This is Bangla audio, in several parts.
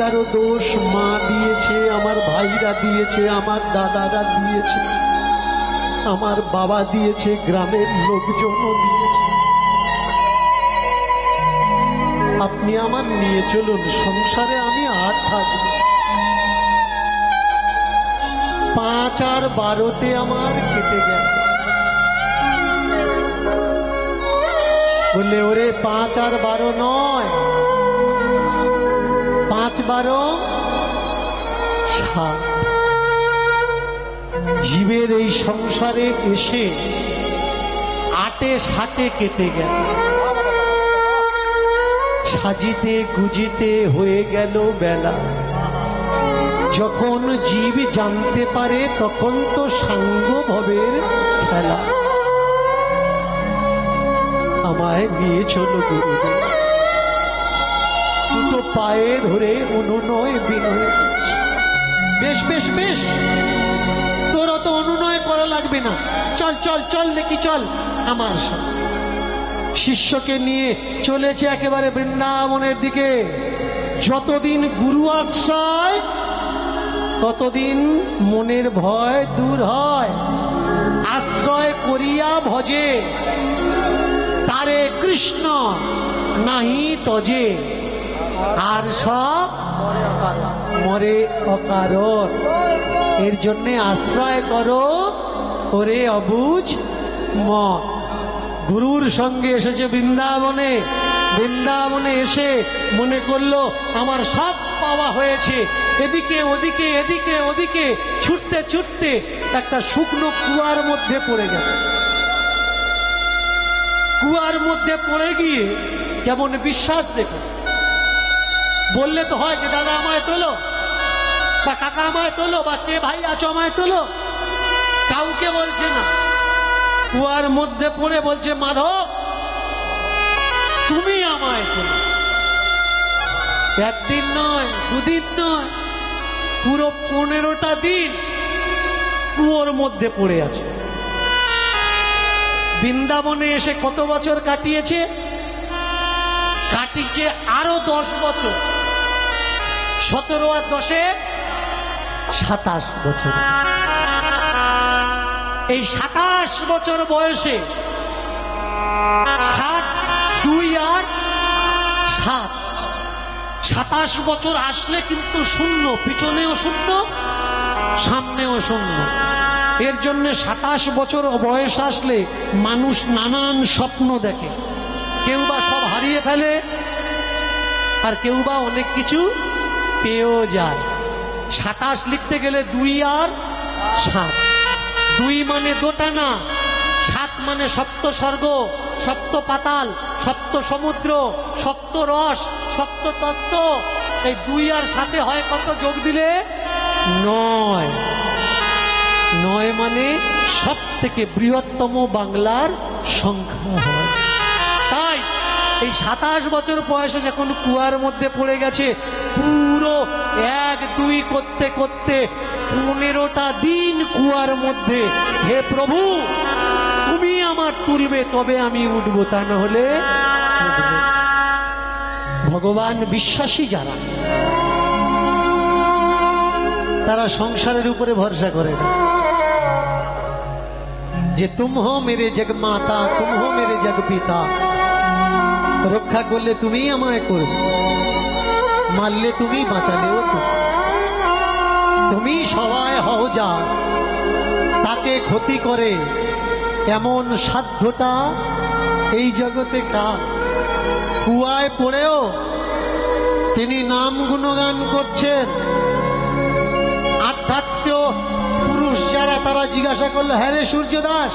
হাজারো দোষ মা দিয়েছে, আমার ভাইরা দিয়েছে, আমার দাদারা দিয়েছে, আমার বাবা দিয়েছে, গ্রামের লোকজনও দিয়েছে। আপনি আমার নিয়ে চলুন, সংসারে আমি আর থাকব। 5 আর 12তে আমার কেটে গেল। বললে ওরে 5 আর 12 নয়, 5 12 7। জীবের এই সংসারে এসে 8 7 কেটে গেল। সাজিতে গুজিতে হয়ে গেল বেলা। যখন জীব জানতে পারে তখন তো সাঙ্গ ভবের খেলা। আমায় নিয়ে চলো গুরুদেব। দুটো পায়ে ধরে অনুনয় বিনয়। বেশ বেশ বেশ, তোর তো অনুনয় করা লাগবে না। চল চল চল দেখি, চল আমার সাথে। শিষ্যকে নিয়ে চলেছে একেবারে বৃন্দাবনের দিকে। যতদিন গুরু আশ্রয় ততদিন মনের ভয় দূর হয়। আশ্রয় করিয়া ভজে তারে কৃষ্ণ নাহি তজে, আর সব মরে অকারণ। এর জন্যে আশ্রয় করো ওরে অবুঝ মন। গুরুর সঙ্গে এসেছে বৃন্দাবনে। বৃন্দাবনে এসে মনে করলো আমার সব পাওয়া হয়েছে। এদিকে ওদিকে এদিকে ওদিকে ছুটতে ছুটতে একটা শুকনো কুয়ার মধ্যে পড়ে গেছে। কুয়ার মধ্যে পড়ে গিয়ে কেমন বিশ্বাস দেখো। বললে তো হয় যে দাদা আমায় তোলো, বা কাকা আমায় তোলো, বা কে ভাই আছো আমায় তোলো। কাউকে বলছে না। কুয়ার মধ্যে পড়ে বলছে মাধব তুমি আমায় তোলো। একদিন নয়, দুদিন নয়, পুরো 15টা দিন কুয়োর মধ্যে পড়ে আছে। বৃন্দাবনে এসে কত বছর কাটিয়েছে? কাটিয়েছে আরো 10 বছর। 17 আর 10 27 বছর। এই 27 বছর বয়সে 7 2 আর 7, 27 বছর আসলে কিন্তু শূন্য, পিছনেও শূন্য, সামনেও শূন্য। এর জন্য 27 বছর বয়স আসলে মানুষ নানান স্বপ্ন দেখে। কেউ বা সব হারিয়ে ফেলে, আর কেউ বা অনেক কিছু পেয়েও যায়। 27 লিখতে গেলে 2 আর 7। 2 মানে দোটানা, 7 মানে সপ্ত স্বর্গ, সপ্ত পাতাল, সপ্ত সমুদ্র, সপ্ত রস, সপ্ত তত্ত্ব। এই 2 আর 7 হয় কত? যোগ দিলে 9। 9 মানে সব থেকে বৃহত্তম বাংলার সংখ্যা হয়। তাই এই 27 বছর বয়সে যখন কুয়ার মধ্যে পড়ে গেছে, পুরো 1 2 করতে করতে 15টা দিন কুয়ার মধ্যে। হে প্রভু তুমি আমার তুলবে তবে আমি উঠবো, তা না হলে উঠবো। ভগবান বিশ্বাসী যারা, তারা সংসারের উপরে ভরসা করে না। যে তুম হো মেরে জগমাতা, তুম হো মেরে জগ পিতা। রক্ষা করলে তুমি আমায় করবে, মারলে তুমি, বাঁচালেও তুমি। তুমি সবাই হও যা তাকে ক্ষতি করে, এমন সাধ্যটা এই জগতে কার? কুয়ায় পড়েও তিনি নাম গুণগান করছেন। আধ্যাত্মিক পুরুষ যারা, তারা জিজ্ঞাসা করলো, হ্যাঁ রে সূর্যদাস,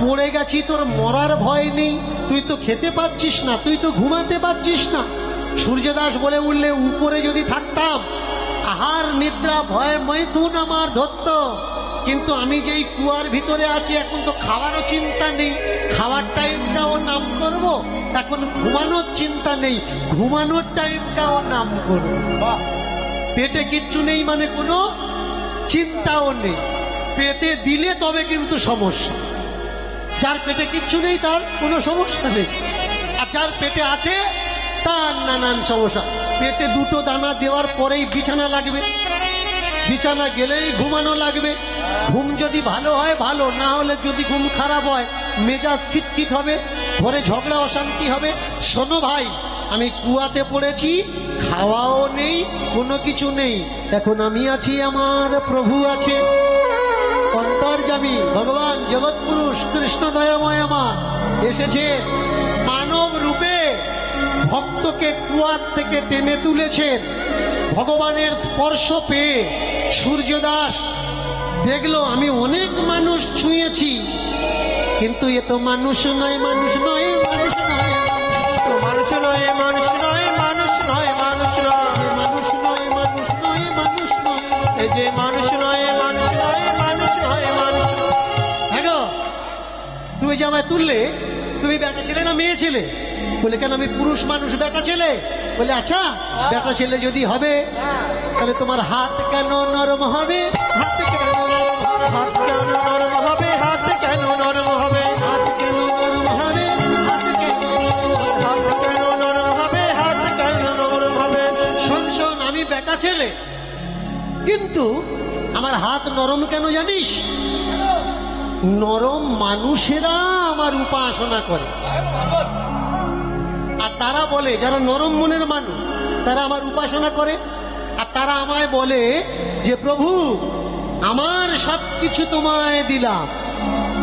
পড়ে গেছি, তোর মরার ভয় নেই? তুই তো খেতে পাচ্ছিস না, তুই তো ঘুমাতে পাচ্ছিস না। সূর্যদাস বলে উঠলে, উপরে যদি থাকতাম আহার নিদ্রা ভয় মৈথুন আমার ধরত, কিন্তু আমি যেই কুয়ার ভিতরে আছি এখন তো খাওয়ারও চিন্তা নেই, খাওয়ার টাইমটাও নাম করব, এখন ঘুমানোর চিন্তা নেই, ঘুমানোর টাইমটাও নাম করব। পেটে কিচ্ছু নেই মানে কোনো চিন্তাও নেই। পেটে দিলে তবে কিন্তু সমস্যা। যার পেটে কিচ্ছু নেই তার কোনো সমস্যা নেই, আর যার পেটে আছে তার নানান সমস্যা। পেটে দুটো দানা দেওয়ার পরেই বিছানা লাগবে, বিছানা গেলেই ঘুমানো লাগবে। ঘুম যদি ভালো হয় ভালো, না হলে যদি ঘুম খারাপ হয় মেজাজ খিটখিট হবে, ঘরে ঝগড়া অশান্তি হবে। শোনো ভাই, আমি কুয়াতে পড়েছি, খাওয়াও নেই, কোনো কিছু নেই। এখন আমি আছি, আমার প্রভু আছে, অন্তর্যামী ভগবান জগৎ পুরুষ কৃষ্ণ দয়াময় আমার এসেছে মানব রূপে, ভক্তকে কুয়ার থেকে টেনে তুলেছেন। ভগবানের স্পর্শ পেয়ে সূর্যদাস দেখলো আমি অনেক মানুষ ছুঁয়েছি, কিন্তু এ তো মানুষ নয়, মানুষ নয়, মানুষ নয়, মানুষ নয়, মানুষ নয়, মানুষ নয়, মানুষ নয়, মানুষ নয়, মানুষ নয়, মানুষ নয়, এই যে মানুষ নয়, মানুষ নয়, মানুষ নয়, মানুষ নয়। হ্যাঁ গো, তুমি যে আমায় তুললে, তুমি বেটা ছেলে না মেয়ে ছেলে? বলে কেন আমি পুরুষ মানুষ, বেটা ছেলে। বলে আচ্ছা, বেটা ছেলে যদি হবে তাহলে তোমার হাত কেন নরম হবে? হাত কেন নরম হবে? হাত কেন নরম হবে? হাত কেন নরম হবে? হাত কেন নরম হবে? হাত কেন হাত কেন নরম হবে? হাত কেন নরম হবে? শোন শোন, আমি বেটা ছেলে, কিন্তু আমার হাত নরম কেন জানিস? নরম মানুষেরা আমার উপাসনা করে, আর তারা বলে, যারা নরম মনের মানুষ তারা আমার উপাসনা করে, আর তারা আমায় বলে যে প্রভু আমার সব কিছু তোমায় দিলাম।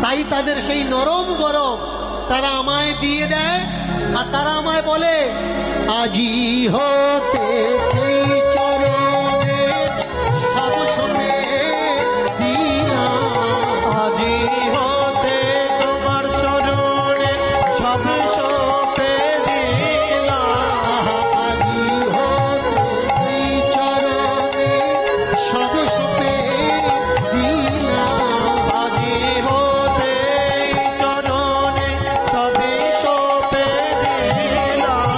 তাই তাদের সেই নরম গরম তারা আমায় দিয়ে দেয়, আর তারা আমায় বলে আজি হতে এই চরণে সব সবে দিলাম। আজি হতে তোমার চরণে সব সঁপে দিলাম। আজি হতে এই চরণে সব সবে দিলাম। আজি হতে চরণে সবে সঁপে দিলাম।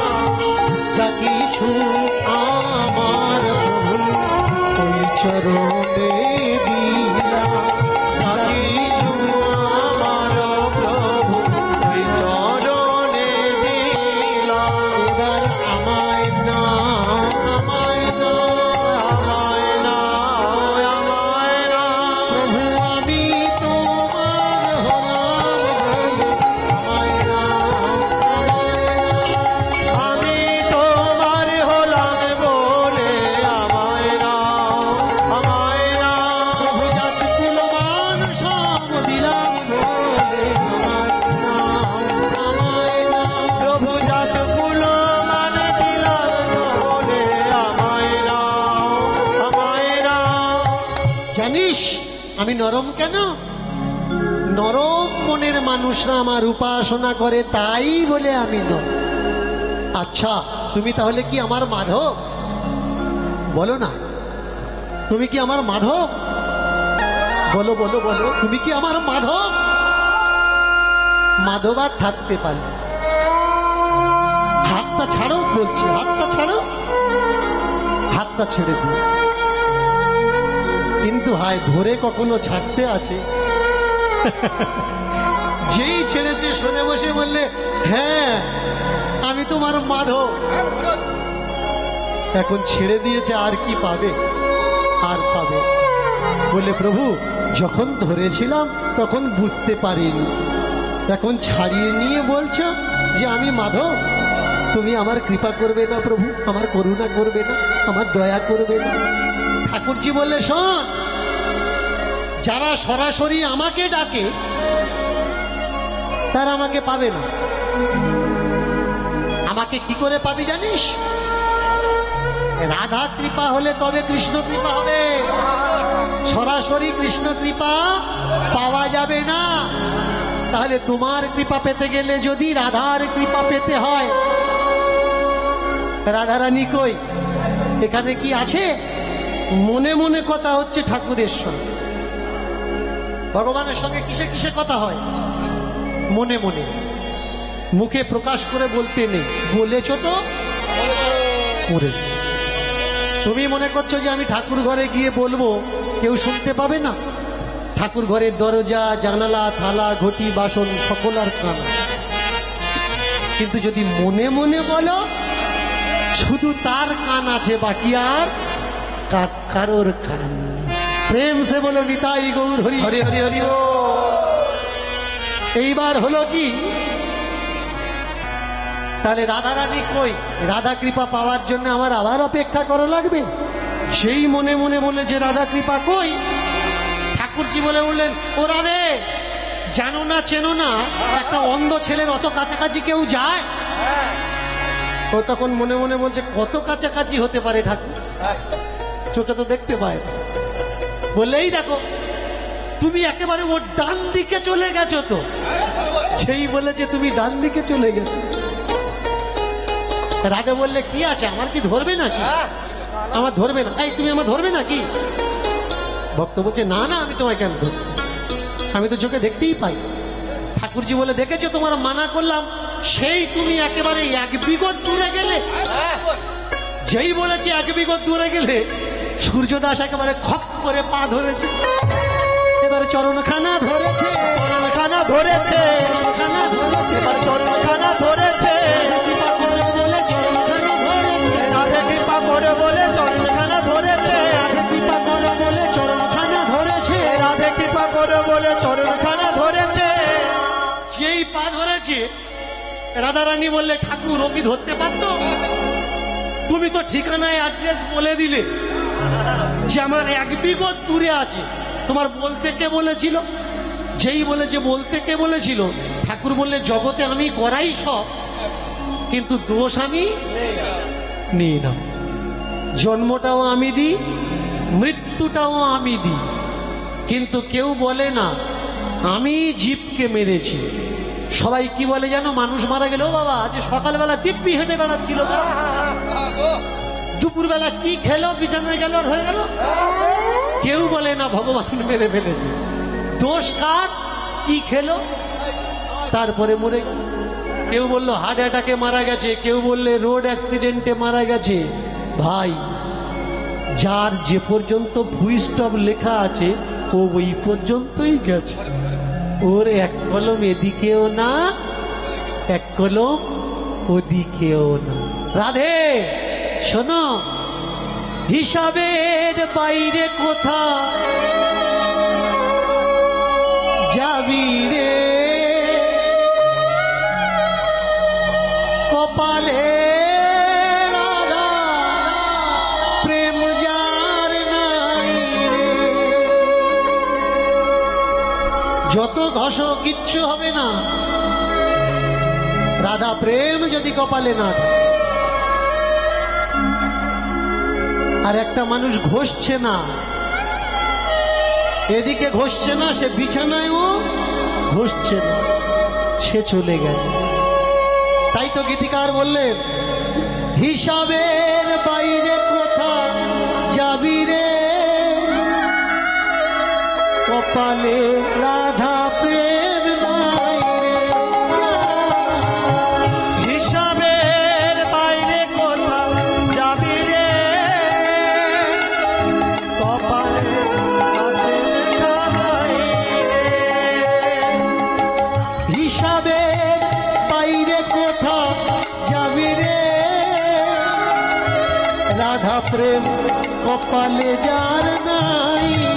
যা কিছু আমার প্রভু ওই চরণে দিলাম। যা কিছু আমার প্রভু ওই চরণে দিলাম। এবার আমায় না, আমায় না, আমায় না, আমায় না, প্রভু আমি তোমার হলাম, আমায় না, আমি তোমার হলাম বলে আমায় না, আমায় না। প্রভু জাত কুলমান সব দিলাম বলে আমায় না, আমায় না। প্রভু জাত কুলো মান দিলাম বলে আমায় না, আমায় না। জানিস আমি নরম কেন? নরম মনের মানুষরা আমার উপাসনা করে, তাই বলে আমি নরম। আচ্ছা, তুমি তাহলে কি আমার মাধব? বলো না, তুমি কি আমার মাধব? বলো বলো বলো, তুমি কি আমার মাধব? মাধব আর থাকতে পারি। হাতটা ছাড়ো বলছি, হাতটা ছাড়ো, হাতটা ছেড়ে দিয়েছি, কিন্তু হায় ধরে কখনো ছাড়তে আছে? যেই ছেড়েছে সোজা বসে বললে হ্যাঁ আমি তোমার মাধব। এখন ছেড়ে দিয়েছে, আর কি পাবে? আর পাবে? বলে প্রভু যখন ধরেছিলাম তখন বুঝতে পারিনি, এখন ছাড়িয়ে নিয়ে বলছো যে আমি মাধব। তুমি আমার কৃপা করবে না প্রভু? আমার করুণা করবে না? আমার দয়া করবে না? ঠাকুরজি বললে শোন, যারা সরাসরি আমাকে ডাকে তারা আমাকে পাবে না। আমাকে কি করে পাবি জানিস? রাধা কৃপা হলে তবে কৃষ্ণ কৃপা হবে। সরাসরি কৃষ্ণ কৃপা পাওয়া যাবে না। তাহলে তোমার কৃপা পেতে গেলে যদি রাধার কৃপা পেতে হয়, রাধারানী কই? এখানে কি আছে? মনে মনে কথা হচ্ছে ঠাকুরের সঙ্গে। ভগবানের সঙ্গে কিসে কিসে কথা হয়? মনে মনে, মুখে প্রকাশ করে বলতে নেই। বলেছো তো করে। তুমি মনে করছো যে আমি ঠাকুর ঘরে গিয়ে বলবো, কেউ শুনতে পাবে না? ঠাকুর ঘরের দরজা, জানালা, থালা, ঘটি, বাসন সকল আর কানা। কিন্তু যদি মনে মনে বলো শুধু তার কান আছে, বাকি আর কারোর কান। প্রেম সে বলো নিতাই গৌর হরি হরি হরি হরি ও। এইবার হলো কি, তাহলে রাধারানী কই? রাধা কৃপা পাওয়ার জন্য আমার আবার অপেক্ষা করা লাগবে? সেই মনে মনে বলে যে রাধা কৃপা কই, ঠাকুরজি বলে উঠলেন, ও রাধে, জানো না চেনো না একটা অন্ধ ছেলের অত কাছাকাছি কেউ যায়? ও তখন মনে মনে বলছে, কত কাছাকাছি হতে পারে ঠাকুর, চোখে তো দেখতে পায় না। বললেই দেখো তুমি একেবারে ওর ডান দিকে চলে গেছো। তো সেই বলেছে তুমি ডান দিকে চলে গেছো। রাধে বললে, কি আছে, আমার কি ধরবে নাকি? আমার ধরবে না? এই তুমি আমার ধরবে নাকি? ভক্ত বলছে, না না, আমি তোমায় কেন ধরবো, আমি তো চোখে দেখতেই পাই। ঠাকুরজি বলে, দেখেছো তোমার মানা করলাম, সেই তুমি একেবারে এক বিগত দূরে গেলে। যেই বলেছে এক বিগত দূরে গেলে, সূর্যদাস একেবারে খপ করে পা ধরেছে, এবারে চরণখানা ধরেছে, চরণখানা ধরেছে, চরণখানা ধরেছে, এবার চরণখানা ধরেছে। রাধে কৃপা করে বলে চরণখানা ধরেছে, রাধে কৃপা করে বলে চরণখানা ধরেছে। রাধে কৃপা করে বলে চরণখানা ধরেছে। যেই পা ধরেছে, রাধারানী বললে, ঠাকুর ও কি ধরতে পারতো? তুমি তো ঠিকানায় অ্যাড্রেস বলে দিলে যে আমার এক বিগত দূরে আছে। তোমার বলতে কে বলেছিল? যেই বলেছে বলতে কে বলেছিল? ঠাকুর বললে, জগতে আমি করাই সব, কিন্তু দোষ আমি নিই না। জন্মটাও আমি দিই, মৃত্যুটাও আমি দিই, কিন্তু কেউ বলে না আমি জীবকে মেরেছি। সবাই কি বলে জানো? মানুষ মারা গেল, বাবা আজ সকালবেলা দিব্যি হেঁটে বেড়াচ্ছিল, দুপুরবেলা কি খেলো, বিছানায় গেল আর হয়ে গেল। কেউ বলে না ভগবান মেরে ফেলেছে। দোষ কার? কি খেলো তারপরে মরে গেল। কেউ বললো হার্ট অ্যাটাকে মারা গেছে, কেউ বললে রোড অ্যাক্সিডেন্টে মারা গেছে। ভাই, যার যে পর্যন্ত ফুল স্টপ লেখা আছে ও ওই পর্যন্তই গেছে। ওর এক কলম এদিকেও না, এক কলম ওদিকেও না। রাধে শোনো, হিসাবের বাইরে কোথা যাবি রে, কপালে রাধা প্রেম যার নাই রে। যত ঘষো কিচ্ছু হবে না, রাধা প্রেম যদি কপালে না থাকে। আর একটা মানুষ ঘষছে না, এদিকে ঘষছে না, সে বিছানায়ও ঘষছে না, সে চলে গেল। তাই তো গীতিকার বললেন, হিসাবের বাইরে কোথা যাবি রে, কপালে রাধা প্রেম নাই রে। হিসাবের বাইরে কোথা যাবি রে, কপালে আছে লেখা নাই রে। হিসাবের বাইরে কোথা যাবি রে, রাধা প্রেম কপালে যার নাই রে।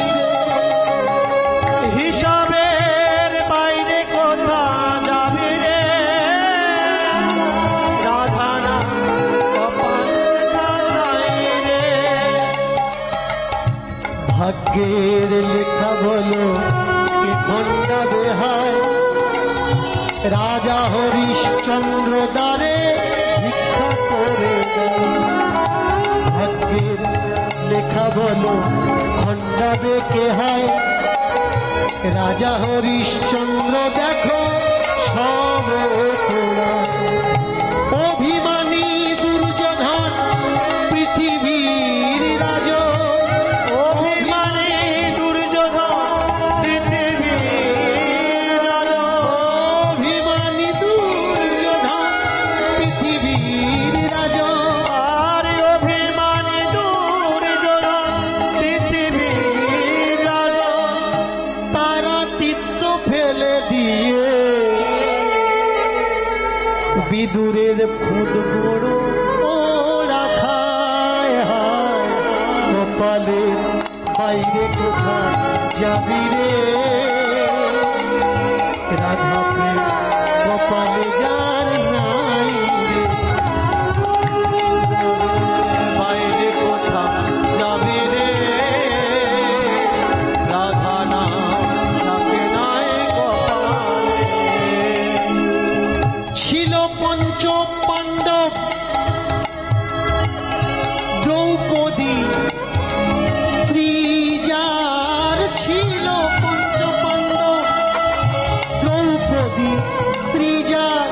হিসাবের বাইরে কোথা যাবি রে, রাধা না কপালে লেখা নাই রে। ভাগ্যের লেখা বলো কি খন্ডা বেহায়, রাজা হরিশ্চন্দ্র দ্বারে ভিক্ষা করে দেয়। ভাগ্যের লেখা বলো খন্ডা বেকে হয়, রাজা হরিশ্চন্দ্র দেখো সব তোরা। অভিমানী দুর্যোধন পৃথিবীর রাজ, অভিমানী দুর্যোধন পৃথিবীর রাজা। অভিমানী দুর্যোধন পৃথিবীর রাজ। আর অভিমানী দুর্যোধন পৃথিবীর রাজা। তারা তীর্থ ফেলে দিয়ে কপালের বাইরে কোথায় যাবি রে রাধা প্রেম কপালে যার নাই রে বাইরে কোথা যাবি রে রাধা না থাকে নাই কপালে ছিল পঞ্চ পাণ্ডব দ্রৌপদী স্ত্রী যার ছিল পঞ্চ পাণ্ডব দ্রৌপদী স্ত্রী যার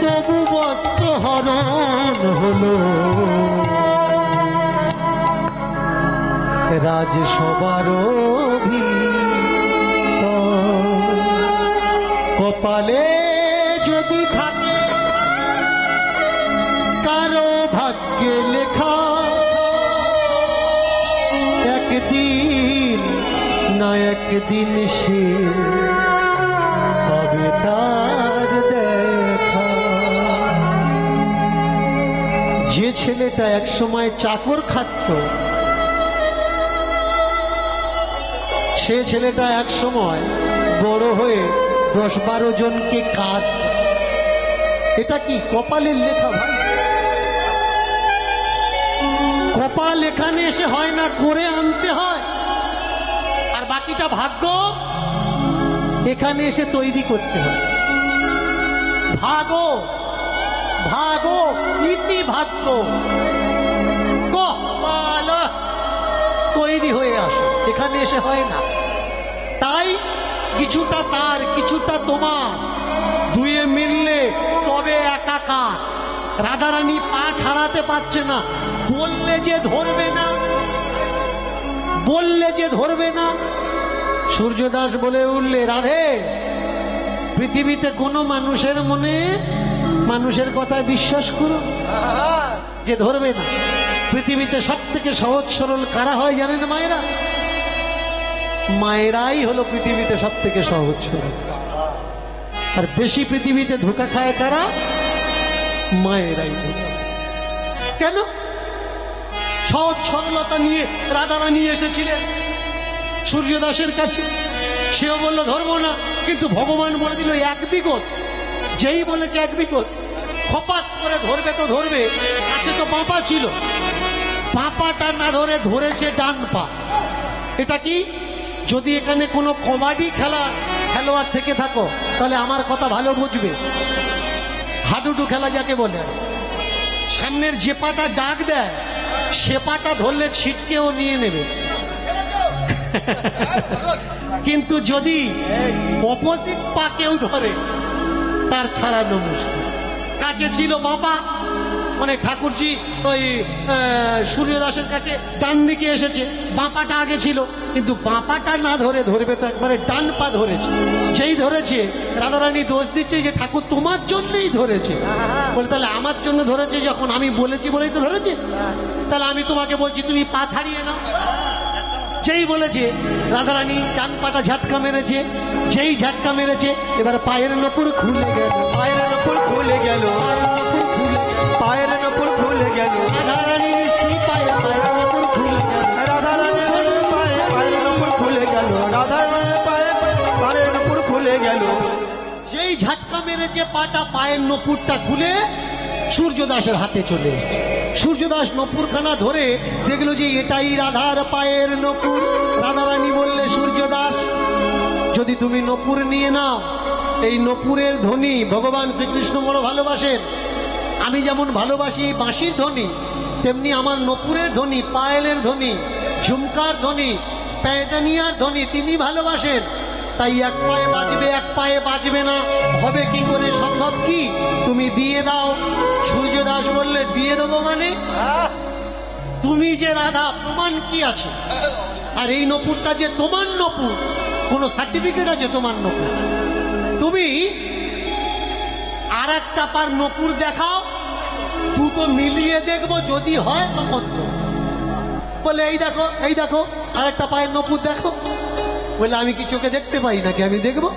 তবু বস্ত্র হরণ হলো রাজসভার কপালে যদি থাকে কারো ভাগ্যে লেখা একদিন না একদিন সে হবে তার দেখা যে ছেলেটা একসময় চাকর খাটতো সে ছেলেটা এক সময় বড় হয়ে 10-12 জনকে কাজ দেয়। এটা কি কপালের লেখা ভাই? কপাল এখানে এসে হয় না, করে আনতে হয়। আর বাকিটা ভাগ্য এখানে এসে তৈরি করতে হয়। ভাগো ভাগো ইতি ভাগ্য কপাল তৈরি হয়ে আসে, এখানে এসে হয় না। তাই কিছুটা তার কিছুটা তোমার, দুয়ে মিললে তবে একাকার। রাধারানী পা ছাড়াতে পারছে না, বললে যে ধরবে না, বললে যে ধরবে না। সূর্যদাস বলে উঠলে, রাধে পৃথিবীতে কোনো মানুষের মনে মানুষের কথায় বিশ্বাস করো যে ধরবে না। পৃথিবীতে সব থেকে সহজ সরল কারা হয় জানেন মায়েরা? মায়েরাই হলো পৃথিবীতে সব থেকে সহজ সরল। আর বেশি পৃথিবীতে ধোঁকা খায় কারা? মায়েরাই। কেন? সহজ সরলতা নিয়ে রাধারানী এসেছিলেন সূর্যদাসের কাছে, সেও বলল ধরবো না, কিন্তু ভগবান বলে দিল 1 বিগত। যেই বলেছে 1 বিগত, খপাত করে ধরবে তো ধরবে। কাছে তো পাপা ছিল, পাপাটা না ধরে ধরেছে ডান পা। এটা কি? যদি এখানে কোনো কবাডি খেলোয়াড় থেকে থাকো তাহলে আমার কথা ভালো বুঝবে। হাডুডু খেলা যাকে বলে, সামনের যে পাটা ডাক দেয় সে পাটা ধরলে ছিটকেও নিয়ে নেবে। কিন্তু যদি অপোজিট পা কেউ ধরে তার ছাড়ানো মুশকিল। কাছে ছিল বাবা, মানে ঠাকুরজি ওই সূর্যদাসের কাছে ডান দিকে এসেছে, বাঁপাটা আগে ছিল, কিন্তু বাঁপাটা না ধরে ধরবে তো একবারে ডান পা ধরেছে। যেই ধরেছে রাধারানী দোষ দিচ্ছে যে ঠাকুর তোমার জন্যই ধরেছে। বলে তাহলে আমার জন্য ধরেছে, যখন আমি বলেছি বলেই তো ধরেছে, তাহলে আমি তোমাকে বলছি তুমি পা ছাড়িয়ে নাও। যেই বলেছে রাধারানী ডান পাটা ঝাটকা মেরেছে, যেই ঝাটকা মেরেছে এবার পায়ের নপুর খুলে গেল, পায়ের নপুর খুলে গেল, পায়ের নপুর খুলে গেল, রাধারানীর স্ত্রী পায়ের নপুর খুলে গেল, রাধারানীর পায়ের নপুর খুলে গেল, রাধারানীর পায়ের নপুর খুলে গেল। যেই ঝাটকা মেরেছে পাটা পায়ের নপুরটা খুলে সূর্যদাসের হাতে চলে এসেছে। সূর্যদাস নপুরখানা ধরে দেখলো যে এটাই রাধার পায়ের নপুর। রাধারানী বললে, সূর্যদাস যদি তুমি নপুর নিয়ে নাও, এই নপুরের ধ্বনি ভগবান শ্রীকৃষ্ণ বড় ভালোবাসেন। আমি যেমন ভালোবাসি এই বাঁশির ধ্বনি, তেমনি আমার নপুরের ধ্বনি, পায়েলের ধ্বনি, ঝুমকার ধ্বনি, প্যাদানিয়ার ধ্বনি তিনি ভালোবাসেন। তাই 1 পায়ে বাজবে 1 পায়ে বাজবে না, হবে কি করে? সম্ভব কি? তুমি দিয়ে দাও। সূর্যদাস বললে, দিয়ে দেবো মানে? তুমি যে রাধা, প্রমাণ কি আছে? আর এই নপুরটা যে তোমার নপুর, কোনো সার্টিফিকেট আছে তোমার নপুর? তুমি আর একটা পার নপুর দেখাও, দুটো মিলিয়ে দেখবো, যদি হয় তখন তো। বলে, এই দেখো এই দেখো আর একটা পায়ের নপুর দেখো। বলে, আমি কি চোখে দেখতে পাই নাকি? আমি দেখবো?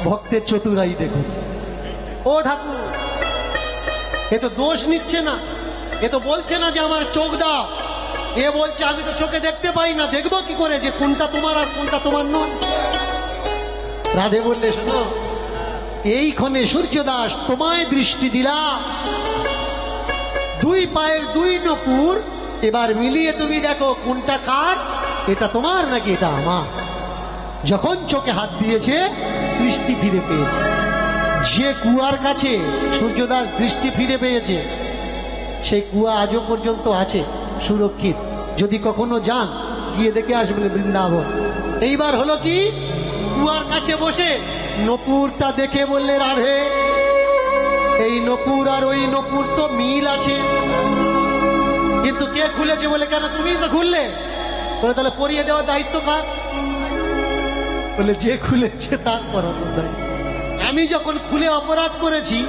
ভক্তের চতুরাই দেখো। ও ঠাকুর, এ তো দোষ নিচ্ছে না, এ তো বলছে না যে আমার চোখ দাও, এ বলছে আমি তো চোখে দেখতে পাই না, দেখবো কি করে যে কোনটা তোমার আর কোনটা তোমার নয়? রাধে বললে শোনো, এইখানে সূর্যদাস তোমায় দৃষ্টি দিলাম, দুই পায়ের দুই নপুর, এবার মিলিয়ে তুমি দেখো কোনটা কার, এটা তোমার নাকি এটা আমার। যখন চোখে হাত দিয়েছে দৃষ্টি ফিরে পেয়েছে। যে কুয়ার কাছে সূর্যদাস দৃষ্টি ফিরে পেয়েছে সেই কুয়া আজও পর্যন্ত আছে সুরক্ষিত, যদি কখনো যান গিয়ে দেখে আসবেন বৃন্দাবন। এইবার হলো কি, কুয়ার কাছে বসে নপুরটা দেখে বললে রাধে এই নপুর আর ওই নপুর তো মিল আছে, কিন্তু কে খুলেছে? বলে কেন তুমি তো খুললে? বলে তাহলে পরিয়ে দেওয়ার দায়িত্ব কার? বলে যে খুলেছে তার পরানোর দায়িত্ব। আমি যখন খুলে অপরাধ করেছি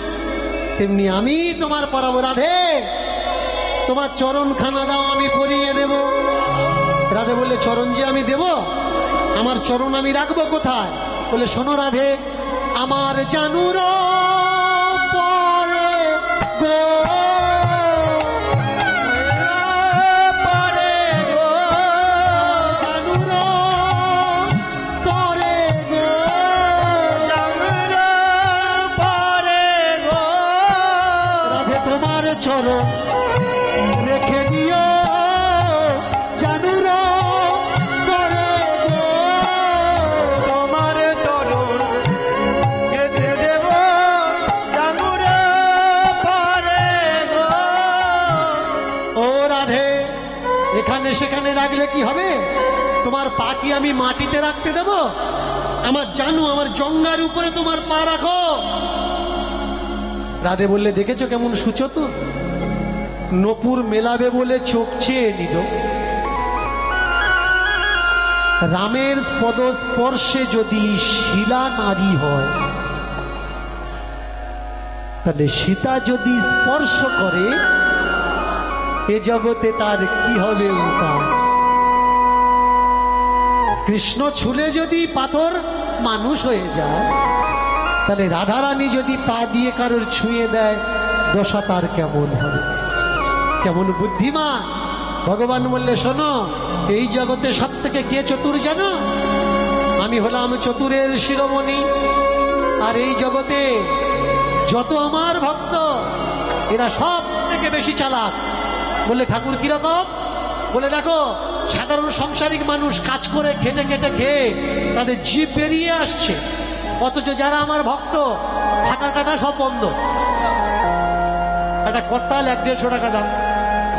তেমনি আমি তোমার পরাবো। রাধে তোমার চরণ খানা দাও, আমি পরিয়ে দেব। রাধে বললে চরণ যে আমি দেব, আমার চরণ আমি রাখবো কোথায়? বলে শোনো রাধে, আমার জানুর পরে গো, পরে গো, জানুর পরে গো, জানুর পরে গো। রাধে তোমার চরণ রেখে দিও, জানুর পরে গো, তোমার চরণ গেঁথে দেব, জানুর পরে গো। ও রাধে এখানে সেখানে রাখলে কি হবে? তোমার পা কি আমি মাটিতে রাখতে দেব? আমার জানু, আমার জঙ্গার উপরে তোমার পা রাখো। রাধে বললে দেখেছো কেমন সুচতুর, নপুর মেলাবে বলে চোখ চেয়ে নিল। রামের পদস্পর্শে যদি শিলা নারী হয়, তাহলে সীতা যদি স্পর্শ করে এ জগতে তার কি হবে উপায়? কৃষ্ণ ছুলে যদি পাথর মানুষ হয়ে যায়, তাহলে রাধারানী যদি পা দিয়ে কারোর ছুঁয়ে দেয় দশা তার কেমন হবে? কেমন বুদ্ধিমান! ভগবান বললে শোনো, এই জগতে সব থেকে কে চতুর জানো? আমি হলাম চতুরের শিরোমণি। আর এই জগতে যত আমার ভক্ত এরা সব থেকে বেশি চালাক। বললে ঠাকুর কিরকম? বলে দেখো, সাধারণ সংসারিক মানুষ কাজ করে খেটে খেটে খেয়ে তাদের জিভ বেরিয়ে আসছে, অথচ যারা আমার ভক্ত ফাটা কাটা সব বন্ধ। একটা কর্তাল 150 টাকা দাম,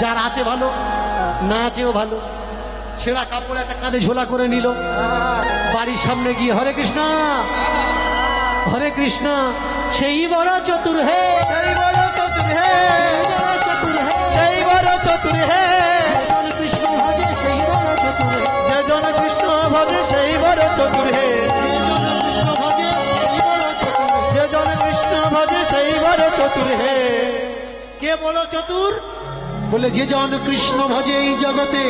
যার আছে ভালো, না আছেও ভালো। ছেঁড়া কাপড় একটা কাঁধে ঝোলা করে নিল, বাড়ির সামনে গিয়ে হরে কৃষ্ণ হরে কৃষ্ণ, সেই বড় চতুর হে, সেই বড় চতুর হে, চতুর হে, সেই বড় চতুর হে। কৃষ্ণ ভজে সেই বড় চতুর হে, যে জন কৃষ্ণ ভজে সেই বড় চতুর হে, কৃষ্ণ ভজে সেই বড় চতুর হে। যে জন কৃষ্ণ ভজে সেই বড় চতুর হে। কে বড় চতুর? বলে যে জন কৃষ্ণ ভজে এই জগতে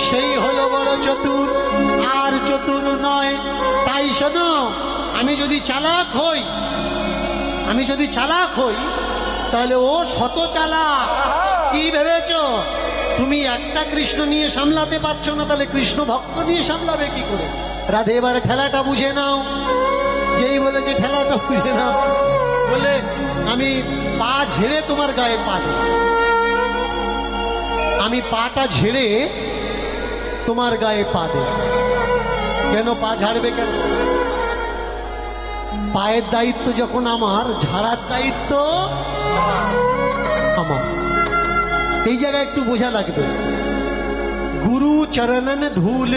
সেই হলো বড় চতুর, আর চতুর নয়। তাই শোনো, আমি যদি চালাক হই, আমি যদি চালাক হই, তাহলে ও শত চালাক। কি ভেবেছ তুমি একটা কৃষ্ণ নিয়ে সামলাতে পারছো না, তাহলে কৃষ্ণ ভক্ত নিয়ে সামলাবে কি করে? রাধে এবারে ঠেলাটা বুঝে নাও। যেই বলেছে ঠেলাটা বুঝে নাও, বলে আমি পা ঝেড়ে তোমার গায়ে পা দেব, আমি পাটা ঝেড়ে তোমার গায়ে পা দেব। কেন পা ঝাড়বে কেন? পায়ের দায়িত্ব যখন আমার, ঝাড়ার দায়িত্ব আমার। এই জায়গায় একটু বোঝা লাগবে। গুরু চরণন ধুল,